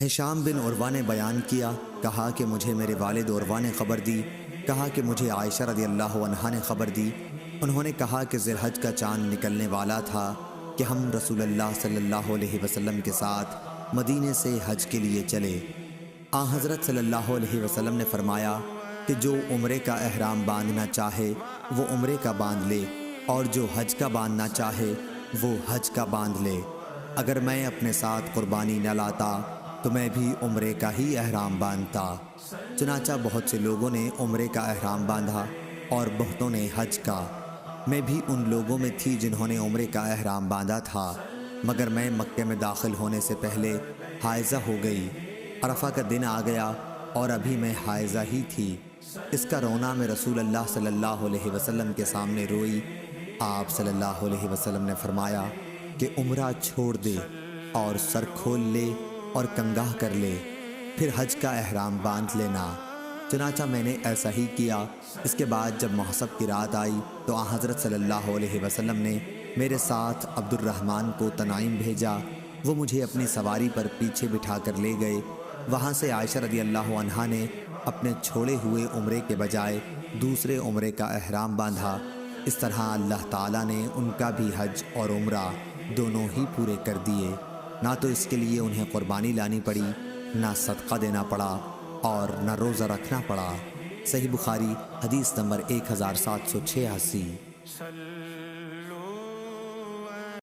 ہشام بن عروہ نے بیان کیا، کہا کہ مجھے میرے والد عروہ نے خبر دی، کہا کہ مجھے عائشہ رضی اللہ عنہا نے خبر دی۔ انہوں نے کہا کہ ذی الحج کا چاند نکلنے والا تھا کہ ہم رسول اللہ صلی اللہ علیہ وسلم کے ساتھ مدینے سے حج کے لیے چلے۔ حضرت صلی اللہ علیہ وسلم نے فرمایا کہ جو عمرے کا احرام باندھنا چاہے وہ عمرے کا باندھ لے، اور جو حج کا باندھنا چاہے وہ حج کا باندھ لے۔ اگر میں اپنے ساتھ قربانی نہ لاتا تو میں بھی عمرے کا ہی احرام باندھتا۔ چنانچہ بہت سے لوگوں نے عمرے کا احرام باندھا اور بہتوں نے حج کا۔ میں بھی ان لوگوں میں تھی جنہوں نے عمرے کا احرام باندھا تھا، مگر میں مکے میں داخل ہونے سے پہلے حائضہ ہو گئی۔ عرفہ کا دن آ گیا اور ابھی میں حائضہ ہی تھی۔ اس کا رونا میں رسول اللہ صلی اللہ علیہ وسلم کے سامنے روئی۔ آپ صلی اللہ علیہ وسلم نے فرمایا کہ عمرہ چھوڑ دے اور سر کھول لے اور کنگھا کر لے، پھر حج کا احرام باندھ لینا۔ چنانچہ میں نے ایسا ہی کیا۔ اس کے بعد جب محسب کی رات آئی تو حضرت صلی اللہ علیہ وسلم نے میرے ساتھ عبد الرحمن کو تنعیم بھیجا۔ وہ مجھے اپنی سواری پر پیچھے بٹھا کر لے گئے۔ وہاں سے عائشہ رضی اللہ عنہا نے اپنے چھوڑے ہوئے عمرے کے بجائے دوسرے عمرے کا احرام باندھا۔ اس طرح اللہ تعالیٰ نے ان کا بھی حج اور عمرہ دونوں ہی پورے کر دیے۔ نہ تو اس کے لیے انہیں قربانی لانی پڑی، نہ صدقہ دینا پڑا، اور نہ روزہ رکھنا پڑا۔ صحیح بخاری حدیث نمبر 1786۔